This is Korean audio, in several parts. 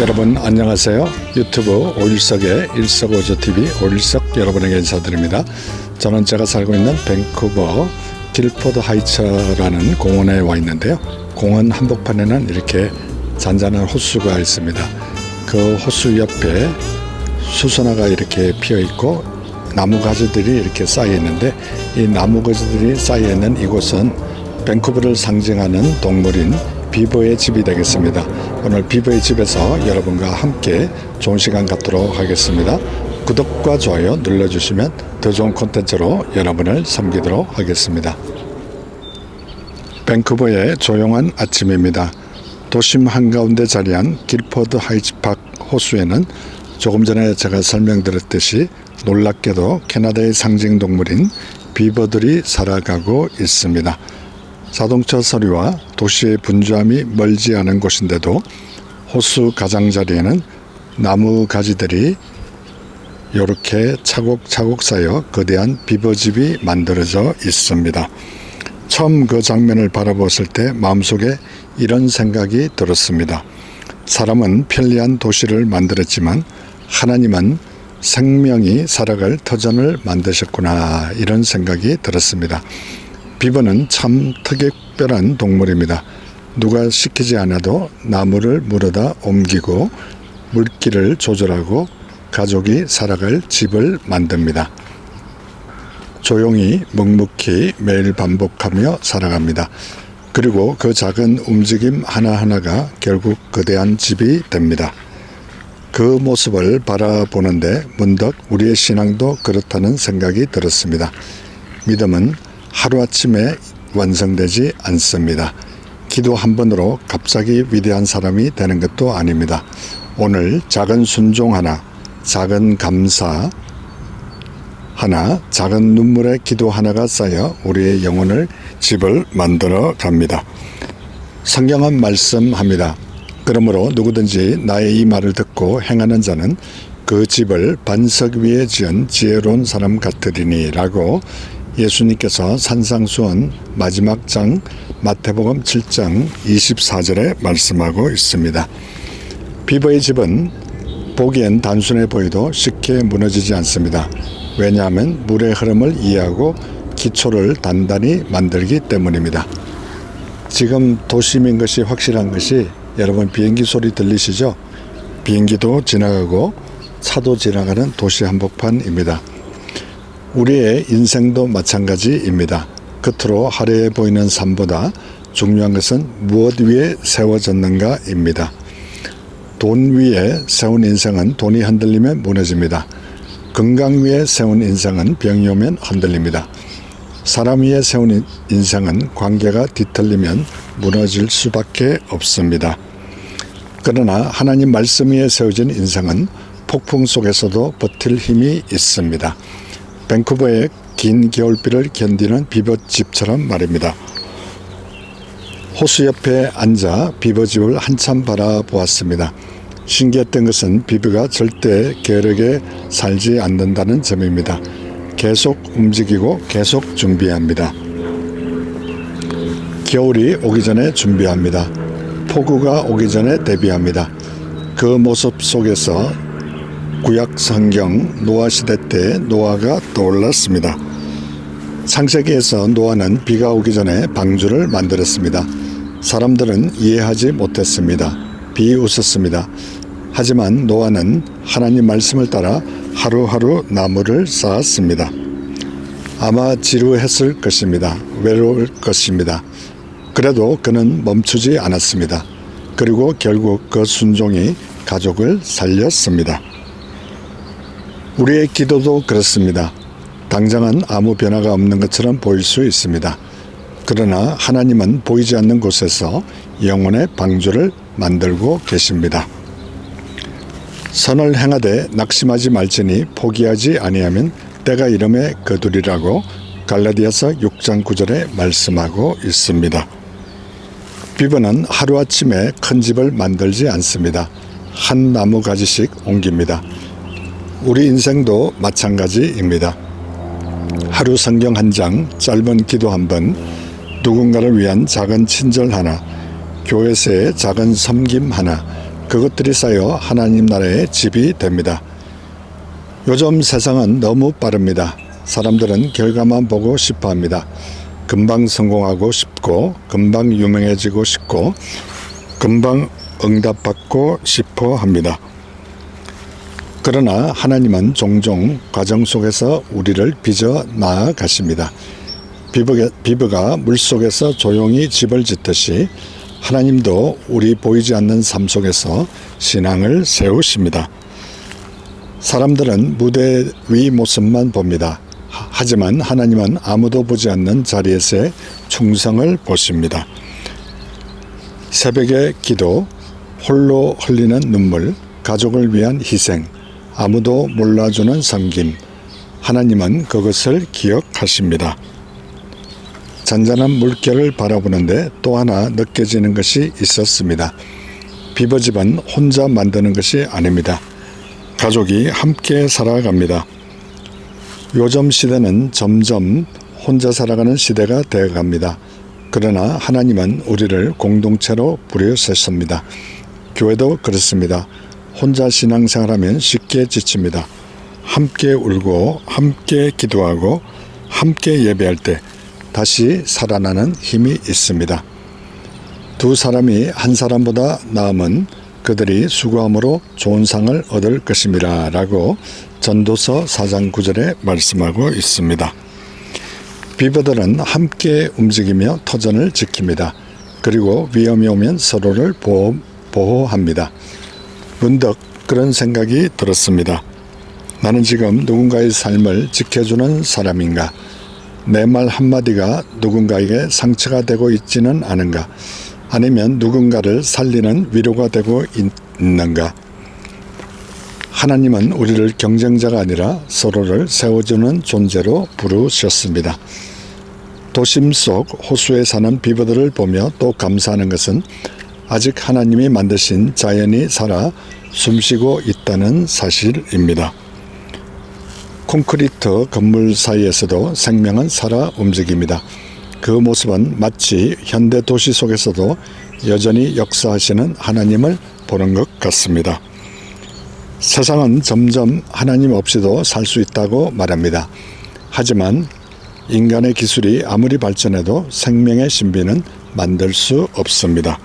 여러분 안녕하세요. 유튜브 오일석의 일석오조TV 오일석 여러분에게 인사드립니다. 저는 제가 살고 있는 밴쿠버 길포드 하이츠라는 공원에 와 있는데요. 공원 한복판에는 이렇게 잔잔한 호수가 있습니다. 그 호수 옆에 수선화가 이렇게 피어 있고 나무 가지들이 이렇게 쌓여 있는데, 이 나무 가지들이 쌓여 있는 이곳은 밴쿠버를 상징하는 동물인 비버의 집이 되겠습니다. 오늘 비버의 집에서 여러분과 함께 좋은 시간 갖도록 하겠습니다. 구독과 좋아요 눌러주시면 더 좋은 콘텐츠로 여러분을 섬기도록 하겠습니다. 밴쿠버의 조용한 아침입니다. 도심 한가운데 자리한 길포드 하이츠팍 호수에는 조금 전에 제가 설명드렸듯이 놀랍게도 캐나다의 상징 동물인 비버들이 살아가고 있습니다. 자동차 소리와 도시의 분주함이 멀지 않은 곳인데도 호수 가장자리에는 나무 가지들이 이렇게 차곡차곡 쌓여 거대한 비버집이 만들어져 있습니다. 처음 그 장면을 바라보았을 때 마음속에 이런 생각이 들었습니다. 사람은 편리한 도시를 만들었지만 하나님은 생명이 살아갈 터전을 만드셨구나, 이런 생각이 들었습니다. 비버는 참 특별한 동물입니다. 누가 시키지 않아도 나무를 물어다 옮기고 물기를 조절하고 가족이 살아갈 집을 만듭니다. 조용히 묵묵히 매일 반복하며 살아갑니다. 그리고 그 작은 움직임 하나하나가 결국 거대한 집이 됩니다. 그 모습을 바라보는데 문득 우리의 신앙도 그렇다는 생각이 들었습니다. 믿음은 하루아침에 완성되지 않습니다. 기도 한 번으로 갑자기 위대한 사람이 되는 것도 아닙니다. 오늘 작은 순종 하나, 작은 감사 하나, 작은 눈물의 기도 하나가 쌓여 우리의 영혼을 집을 만들어 갑니다. 성경은 말씀합니다. 그러므로 누구든지 나의 이 말을 듣고 행하는 자는 그 집을 반석 위에 지은 지혜로운 사람 같으리니 라고 예수님께서 산상수훈 마지막 장 마태복음 7장 24절에 말씀하고 있습니다. 비버의 집은 보기엔 단순해 보여도 쉽게 무너지지 않습니다. 왜냐하면 물의 흐름을 이해하고 기초를 단단히 만들기 때문입니다. 지금 도심인 것이 확실한 것이, 여러분 비행기 소리 들리시죠? 비행기도 지나가고 차도 지나가는 도시 한복판입니다. 우리의 인생도 마찬가지입니다. 겉으로 화려해 보이는 삶보다 중요한 것은 무엇 위에 세워졌는가입니다. 돈 위에 세운 인생은 돈이 흔들리면 무너집니다. 건강 위에 세운 인생은 병이 오면 흔들립니다. 사람 위에 세운 인생은 관계가 뒤틀리면 무너질 수밖에 없습니다. 그러나 하나님 말씀 위에 세워진 인생은 폭풍 속에서도 버틸 힘이 있습니다. 밴쿠버의 긴 겨울비를 견디는 비버집처럼 말입니다. 호수 옆에 앉아 비버집을 한참 바라보았습니다. 신기했던 것은 비버가 절대 게으르게 살지 않는다는 점입니다. 계속 움직이고 계속 준비합니다. 겨울이 오기 전에 준비합니다. 폭우가 오기 전에 대비합니다. 그 모습 속에서 구약 성경 노아 시대 때 노아가 떠올랐습니다. 창세기에서 노아는 비가 오기 전에 방주를 만들었습니다. 사람들은 이해하지 못했습니다. 비웃었습니다. 하지만 노아는 하나님 말씀을 따라 하루하루 나무를 쌓았습니다. 아마 지루했을 것입니다. 외로울 것입니다. 그래도 그는 멈추지 않았습니다. 그리고 결국 그 순종이 가족을 살렸습니다. 우리의 기도도 그렇습니다. 당장은 아무 변화가 없는 것처럼 보일 수 있습니다. 그러나 하나님은 보이지 않는 곳에서 영혼의 방주를 만들고 계십니다. 선을 행하되 낙심하지 말지니 포기하지 아니하면 때가 이름에 거두리라고 갈라디아서 6장 9절에 말씀하고 있습니다. 비버는 하루아침에 큰 집을 만들지 않습니다. 한 나무 가지씩 옮깁니다. 우리 인생도 마찬가지입니다. 하루 성경 한 장, 짧은 기도 한 번, 누군가를 위한 작은 친절 하나, 교회에서의 작은 섬김 하나, 그것들이 쌓여 하나님 나라의 집이 됩니다. 요즘 세상은 너무 빠릅니다. 사람들은 결과만 보고 싶어 합니다. 금방 성공하고 싶고, 금방 유명해지고 싶고, 금방 응답받고 싶어 합니다. 그러나 하나님은 종종 과정 속에서 우리를 빚어 나아가십니다. 비브가 물속에서 조용히 집을 짓듯이 하나님도 우리 보이지 않는 삶 속에서 신앙을 세우십니다. 사람들은 무대 위 모습만 봅니다. 하지만 하나님은 아무도 보지 않는 자리에서의 충성을 보십니다. 새벽의 기도, 홀로 흘리는 눈물, 가족을 위한 희생, 아무도 몰라주는 섬김, 하나님은 그것을 기억하십니다. 잔잔한 물결을 바라보는데 또 하나 느껴지는 것이 있었습니다. 비버집은 혼자 만드는 것이 아닙니다. 가족이 함께 살아갑니다. 요즘 시대는 점점 혼자 살아가는 시대가 되어갑니다. 그러나 하나님은 우리를 공동체로 부르셨습니다. 교회도 그렇습니다. 혼자 신앙생활하면 쉽게 지칩니다. 함께 울고 함께 기도하고 함께 예배할 때 다시 살아나는 힘이 있습니다. 두 사람이 한 사람보다 나으면 그들이 수고함으로 좋은 상을 얻을 것입니다. 라고 전도서 4장 9절에 말씀하고 있습니다. 비버들은 함께 움직이며 터전을 지킵니다. 그리고 위험이 오면 서로를 보호합니다. 문득 그런 생각이 들었습니다. 나는 지금 누군가의 삶을 지켜주는 사람인가? 내 말 한마디가 누군가에게 상처가 되고 있지는 않은가? 아니면 누군가를 살리는 위로가 되고 있는가? 하나님은 우리를 경쟁자가 아니라 서로를 세워주는 존재로 부르셨습니다. 도심 속 호수에 사는 비버들을 보며 또 감사하는 것은 아직 하나님이 만드신 자연이 살아 숨쉬고 있다는 사실입니다. 콘크리트 건물 사이에서도 생명은 살아 움직입니다. 그 모습은 마치 현대 도시 속에서도 여전히 역사하시는 하나님을 보는 것 같습니다. 세상은 점점 하나님 없이도 살 수 있다고 말합니다. 하지만 인간의 기술이 아무리 발전해도 생명의 신비는 만들 수 없습니다.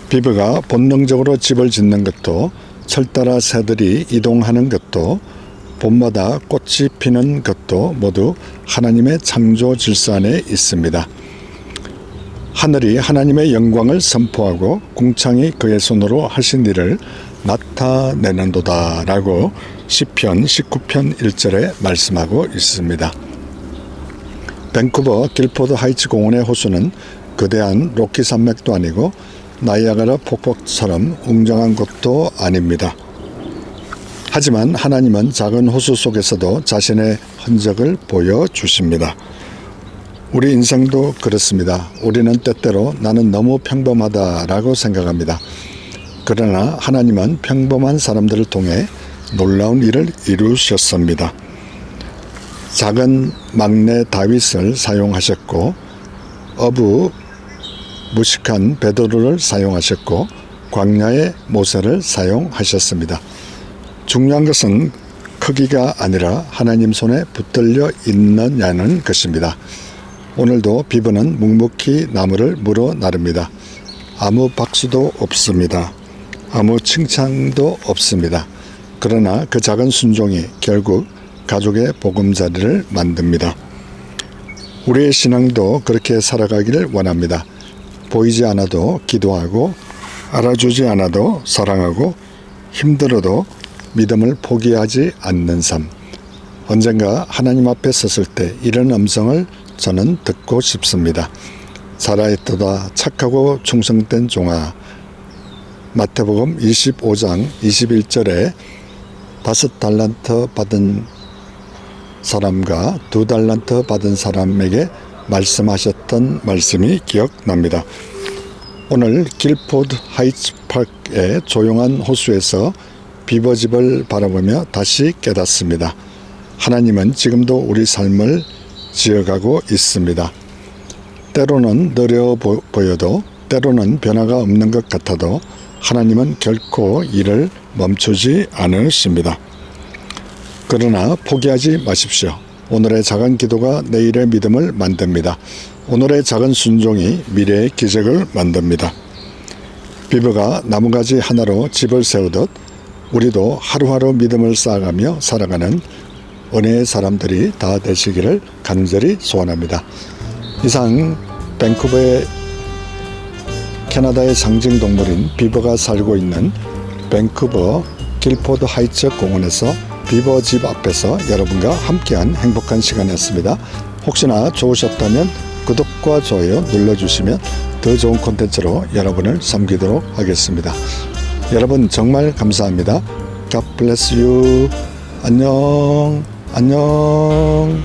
비브가 본능적으로 집을 짓는 것도, 철따라 새들이 이동하는 것도, 봄마다 꽃이 피는 것도 모두 하나님의 창조 질서 안에 있습니다. 하늘이 하나님의 영광을 선포하고 궁창이 그의 손으로 하신 일을 나타내는도다 라고 시편 19편 1절에 말씀하고 있습니다. 밴쿠버 길포드 하이츠 공원의 호수는 거대한 로키 산맥도 아니고 나이아가라 폭포처럼 웅장한 곳도 아닙니다. 하지만 하나님은 작은 호수 속에서도 자신의 흔적을 보여주십니다. 우리 인생도 그렇습니다. 우리는 때때로 나는 너무 평범하다라고 생각합니다. 그러나 하나님은 평범한 사람들을 통해 놀라운 일을 이루셨습니다. 작은 막내 다윗을 사용하셨고, 어부 무식한 베드로를 사용하셨고, 광야의 모세를 사용하셨습니다. 중요한 것은 크기가 아니라 하나님 손에 붙들려 있느냐는 것입니다. 오늘도 비브는 묵묵히 나무를 물어 나릅니다. 아무 박수도 없습니다. 아무 칭찬도 없습니다. 그러나 그 작은 순종이 결국 가족의 보금자리를 만듭니다. 우리의 신앙도 그렇게 살아가기를 원합니다. 보이지 않아도 기도하고, 알아주지 않아도 사랑하고, 힘들어도 믿음을 포기하지 않는 삶. 언젠가 하나님 앞에 섰을 때 이런 음성을 저는 듣고 싶습니다. 살아있도다 착하고 충성된 종아. 마태복음 25장 21절에 5달란트 받은 사람과 2달란트 받은 사람에게 말씀하셨던 말씀이 기억납니다. 오늘 길포드 하이츠 파크의 조용한 호수에서 비버집을 바라보며 다시 깨닫습니다. 하나님은 지금도 우리 삶을 지어가고 있습니다. 때로는 느려 보여도 때로는 변화가 없는 것 같아도 하나님은 결코 일을 멈추지 않으십니다. 그러나 포기하지 마십시오. 오늘의 작은 기도가 내일의 믿음을 만듭니다. 오늘의 작은 순종이 미래의 기적을 만듭니다. 비버가 나무가지 하나로 집을 세우듯 우리도 하루하루 믿음을 쌓아가며 살아가는 은혜의 사람들이 다 되시기를 간절히 소원합니다. 이상 밴쿠버의 캐나다의 상징 동물인 비버가 살고 있는 밴쿠버 길포드 하이츠 공원에서 비버 집 앞에서 여러분과 함께한 행복한 시간이었습니다. 혹시나 좋으셨다면 구독과 좋아요 눌러주시면 더 좋은 콘텐츠로 여러분을 섬기도록 하겠습니다. 여러분 정말 감사합니다. God bless you. 안녕. 안녕.